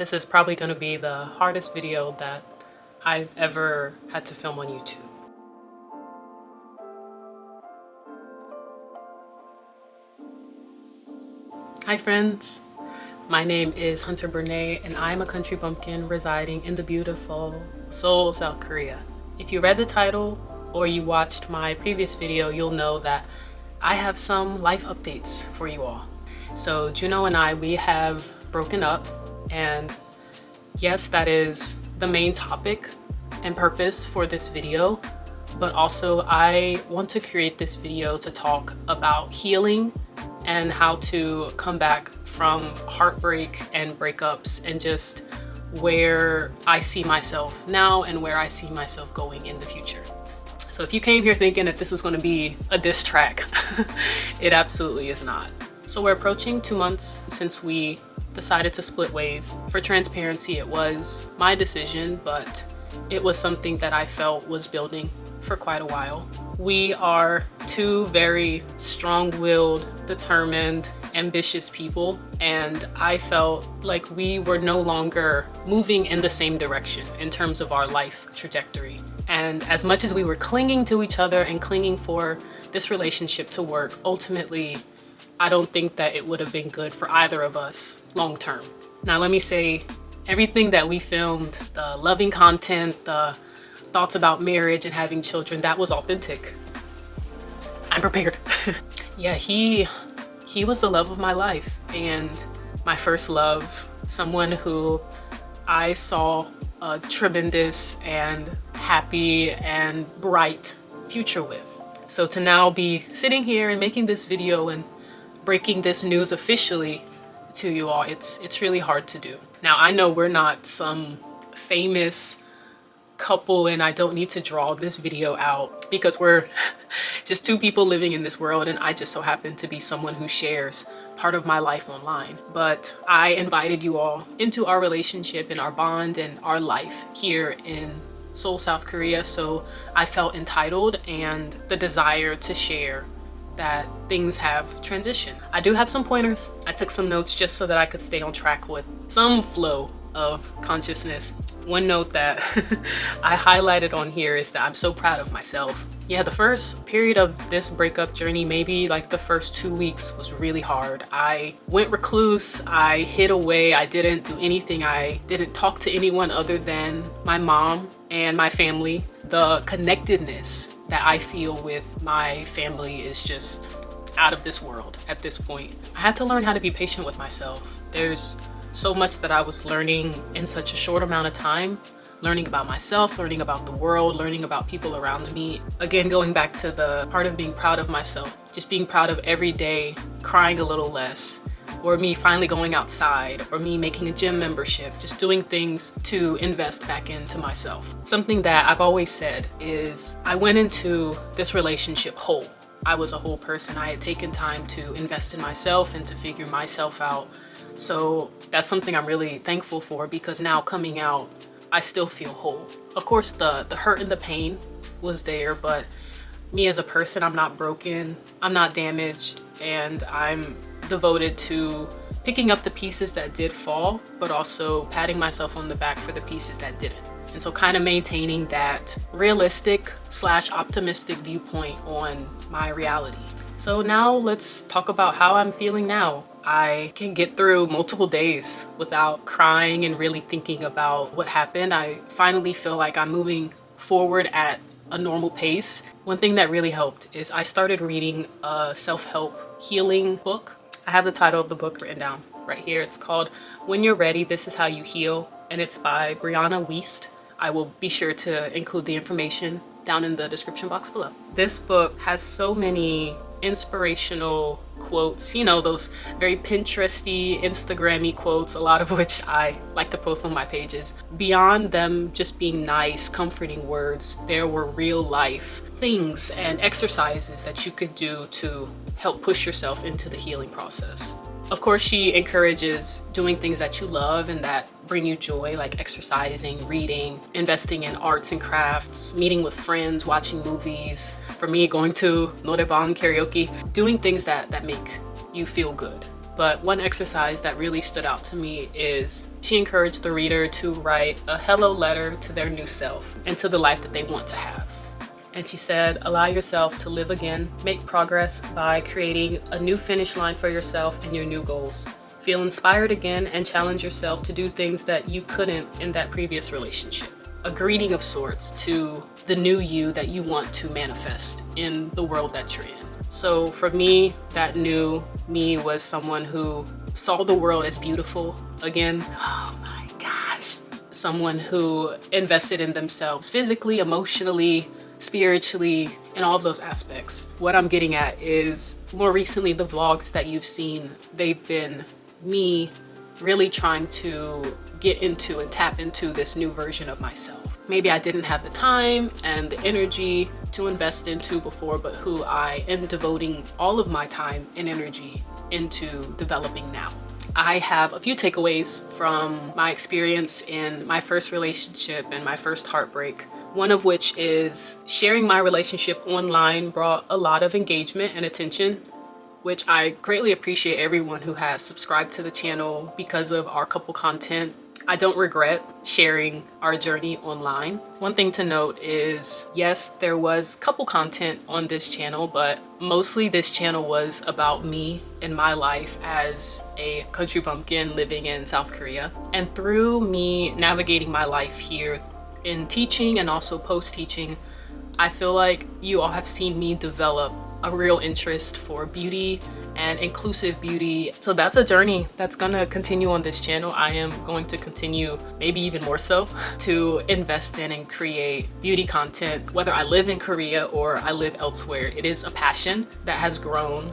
This is probably going to be the hardest video that I've ever had to film on YouTube. Hi friends, my name is Hunter Bernay and I'm a country bumpkin residing in the beautiful Seoul, South Korea. If you read the title or you watched my previous video, you'll know that I have some life updates for you all. So Juno and I, we have broken up, and yes, that is the main topic and purpose for this video, but also I want to create this video to talk about healing and how to come back from heartbreak and breakups and just where I see myself now and where I see myself going in the future. So if you came here thinking that this was going to be a diss track, it absolutely is not. So we're approaching 2 months since we decided to split ways. For transparency, it was my decision, but it was something that I felt was building for quite a while. We are two very strong-willed, determined, ambitious people, and I felt like we were no longer moving in the same direction in terms of our life trajectory. And as much as we were clinging to each other and clinging for this relationship to work, ultimately, I don't think that it would have been good for either of us long term. Now, let me say, everything that we filmed, the loving content, the thoughts about marriage and having children, that was authentic. I'm prepared. Yeah, he was the love of my life and my first love, someone who I saw a tremendous and happy and bright future with. So to now be sitting here and making this video and breaking this news officially to you all, it's really hard to do. Now, I know we're not some famous couple and I don't need to draw this video out because we're just two people living in this world, and I just so happen to be someone who shares part of my life online. But I invited you all into our relationship and our bond and our life here in Seoul, South Korea, so I felt entitled and the desire to share that things have transitioned. I do have some pointers. I took some notes just so that I could stay on track with some flow of consciousness. One note that I highlighted on here is that I'm so proud of myself. Yeah, the first period of this breakup journey, maybe like the first 2 weeks, was really hard. I went recluse, I hid away, I didn't do anything. I didn't talk to anyone other than my mom and my family. The connectedness that I feel with my family is just out of this world at this point. I had to learn how to be patient with myself. There's so much that I was learning in such a short amount of time, learning about myself, learning about the world, learning about people around me. Again, going back to the part of being proud of myself, just being proud of every day crying a little less, or me finally going outside, or me making a gym membership, just doing things to invest back into myself. Something that I've always said is I went into this relationship whole. I was a whole person. I had taken time to invest in myself and to figure myself out. So that's something I'm really thankful for, because now coming out, I still feel whole. Of course, the hurt and the pain was there, but me as a person, I'm not broken, I'm not damaged, and I'm devoted to picking up the pieces that did fall, but also patting myself on the back for the pieces that didn't. And so kind of maintaining that realistic / optimistic viewpoint on my reality. So now let's talk about how I'm feeling now. I can get through multiple days without crying and really thinking about what happened. I finally feel like I'm moving forward at a normal pace. One thing that really helped is I started reading a self-help healing book. I have the title of the book written down right here. It's called When You're Ready, This Is How You Heal, and it's by Brianna Wiest. I will be sure to include the information down in the description box below. This book has so many inspirational quotes, you know, those very Pinteresty, Instagrammy quotes, a lot of which I like to post on my pages. Beyond them just being nice, comforting words, there were real life things and exercises that you could do to help push yourself into the healing process. Of course, she encourages doing things that you love and that bring you joy, like exercising, reading, investing in arts and crafts, meeting with friends, watching movies. For me, going to noraebang karaoke, doing things that make you feel good. But one exercise that really stood out to me is she encouraged the reader to write a hello letter to their new self and to the life that they want to have. And she said, allow yourself to live again, make progress by creating a new finish line for yourself and your new goals. Feel inspired again and challenge yourself to do things that you couldn't in that previous relationship. A greeting of sorts to the new you that you want to manifest in the world that you're in. So for me, that new me was someone who saw the world as beautiful again. Oh my gosh. Someone who invested in themselves physically, emotionally, spiritually, in all of those aspects. What I'm getting at is more recently, the vlogs that you've seen, they've been me really trying to get into and tap into this new version of myself. Maybe I didn't have the time and the energy to invest into before, but who I am devoting all of my time and energy into developing now. I have a few takeaways from my experience in my first relationship and my first heartbreak. One of which is sharing my relationship online brought a lot of engagement and attention, which I greatly appreciate everyone who has subscribed to the channel because of our couple content. I don't regret sharing our journey online. One thing to note is, yes, there was couple content on this channel, but mostly this channel was about me and my life as a country bumpkin living in South Korea. And through me navigating my life here in teaching and also post-teaching, I feel like you all have seen me develop a real interest for beauty and inclusive beauty. So that's a journey that's gonna continue on this channel. I am going to continue, maybe even more so, to invest in and create beauty content, whether I live in Korea or I live elsewhere. It is a passion that has grown.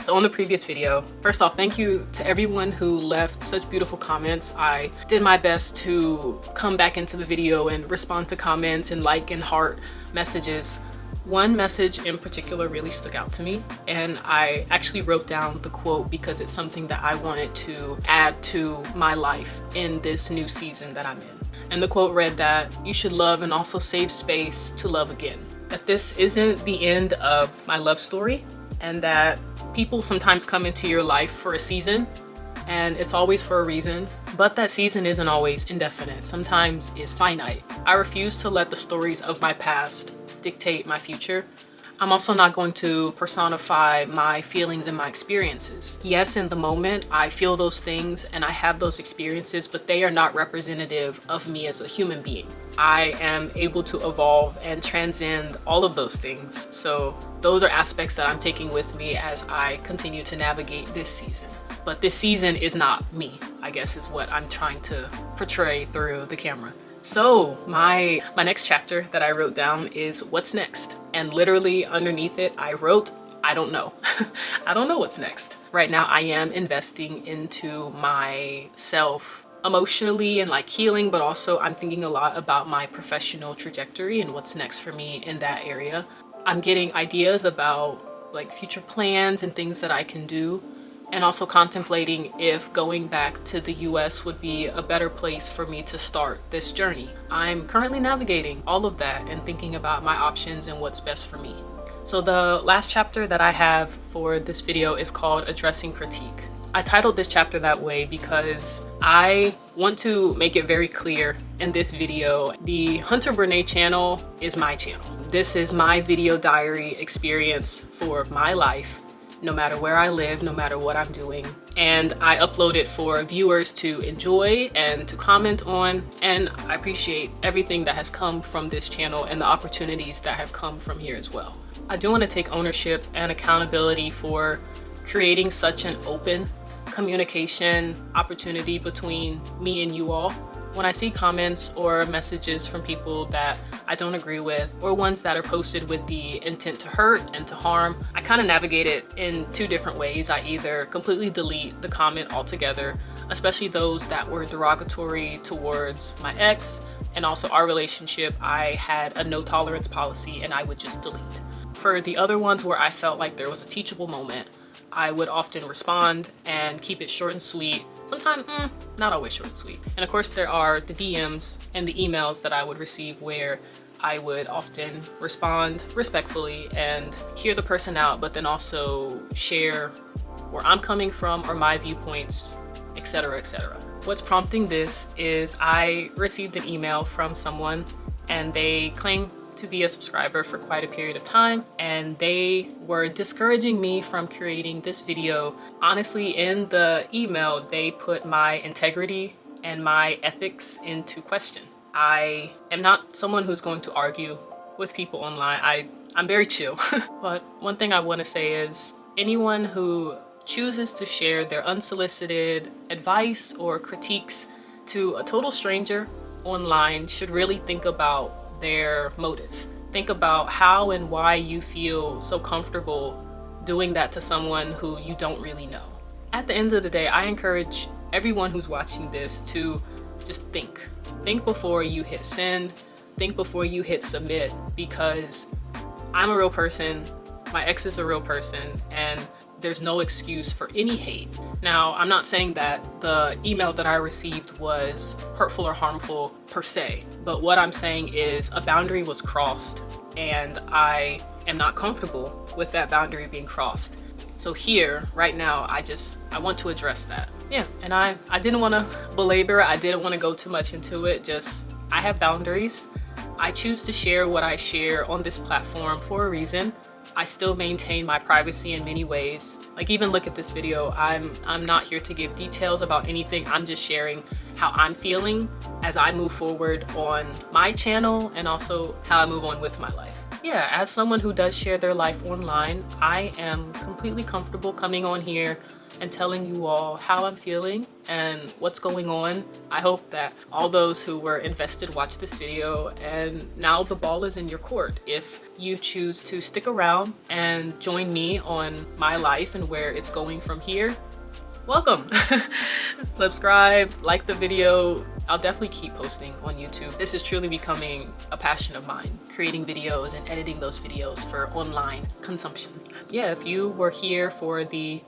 So on the previous video, first off, thank you to everyone who left such beautiful comments. I did my best to come back into the video and respond to comments and like and heart messages. One message in particular really stuck out to me, and I actually wrote down the quote because it's something that I wanted to add to my life in this new season that I'm in. And the quote read that you should love and also save space to love again. That this isn't the end of my love story, and that people sometimes come into your life for a season and it's always for a reason, but that season isn't always indefinite. Sometimes it's finite. I refuse to let the stories of my past dictate my future. I'm also not going to personify my feelings and my experiences. Yes, in the moment, I feel those things and I have those experiences, but they are not representative of me as a human being. I am able to evolve and transcend all of those things. So those are aspects that I'm taking with me as I continue to navigate this season. But this season is not me, I guess is what I'm trying to portray through the camera. So my next chapter that I wrote down is what's next. And literally underneath it, I wrote, I don't know. I don't know what's next. Right now, I am investing into myself emotionally and like healing, but also I'm thinking a lot about my professional trajectory and what's next for me in that area. I'm getting ideas about like future plans and things that I can do, and also contemplating if going back to the US would be a better place for me to start this journey. I'm currently navigating all of that and thinking about my options and what's best for me. So the last chapter that I have for this video is called Addressing Critique. I titled this chapter that way because I want to make it very clear in this video, the Hunter Brene channel is my channel. This is my video diary experience for my life, no matter where I live, no matter what I'm doing. And I upload it for viewers to enjoy and to comment on. And I appreciate everything that has come from this channel and the opportunities that have come from here as well. I do want to take ownership and accountability for creating such an open communication opportunity between me and you all. When I see comments or messages from people that I don't agree with, or ones that are posted with the intent to hurt and to harm, I kind of navigate it in two different ways. I either completely delete the comment altogether, especially those that were derogatory towards my ex and also our relationship. I had a no tolerance policy and I would just delete. For the other ones where I felt like there was a teachable moment, I would often respond and keep it short and sweet. Sometimes, not always short and sweet. And of course there are the DMs and the emails that I would receive where I would often respond respectfully and hear the person out, but then also share where I'm coming from or my viewpoints, etc., etc. What's prompting this is I received an email from someone and they claim to be a subscriber for quite a period of time, and they were discouraging me from creating this video. Honestly, in the email, they put my integrity and my ethics into question. I am not someone who's going to argue with people online. I'm very chill. But one thing I want to say is anyone who chooses to share their unsolicited advice or critiques to a total stranger online should really think about their motive. Think about how and why you feel so comfortable doing that to someone who you don't really know. At the end of the day, I encourage everyone who's watching this to just think. Think before you hit send, think before you hit submit, because I'm a real person, my ex is a real person, and there's no excuse for any hate. Now, I'm not saying that the email that I received was hurtful or harmful per se, but what I'm saying is a boundary was crossed and I am not comfortable with that boundary being crossed. So here, right now, I want to address that. Yeah, and I didn't want to belabor, I didn't want to go too much into it, just I have boundaries. I choose to share what I share on this platform for a reason. I still maintain my privacy in many ways. Like, even look at this video. I'm not here to give details about anything. I'm just sharing how I'm feeling as I move forward on my channel and also how I move on with my life. Yeah, as someone who does share their life online, I am completely comfortable coming on here and telling you all how I'm feeling and what's going on. I hope that all those who were invested watch this video, and now the ball is in your court. If you choose to stick around and join me on my life and where it's going from here, welcome. Subscribe, like the video. I'll definitely keep posting on YouTube. This is truly becoming a passion of mine, creating videos and editing those videos for online consumption. Yeah, if you were here for the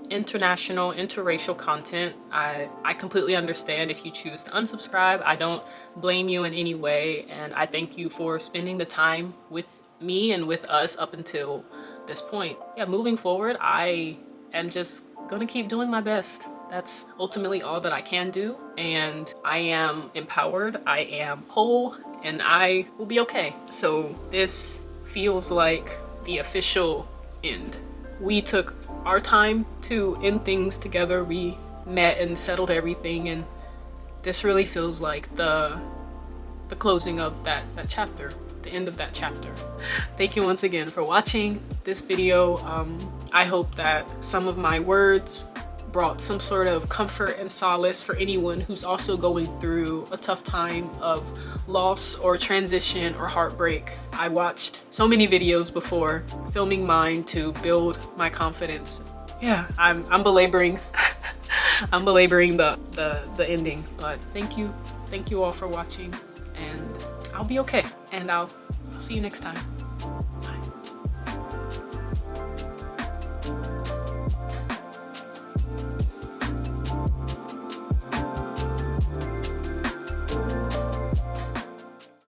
international, interracial content, I completely understand if you choose to unsubscribe. I don't blame you in any way, and I thank you for spending the time with me and with us up until this point. Yeah, moving forward, I am just gonna keep doing my best. That's ultimately all that I can do, and I am empowered, I am whole, and I will be okay. So this feels like the official end. We took our time to end things together. We met and settled everything, and this really feels like the closing of that chapter, the end of that chapter. Thank you once again for watching this video. I hope that some of my words brought some sort of comfort and solace for anyone who's also going through a tough time of loss or transition or heartbreak. I watched so many videos before filming mine to build my confidence. Yeah, I'm belaboring I'm belaboring the ending, but thank you all for watching, and I'll be okay, and I'll see you next time.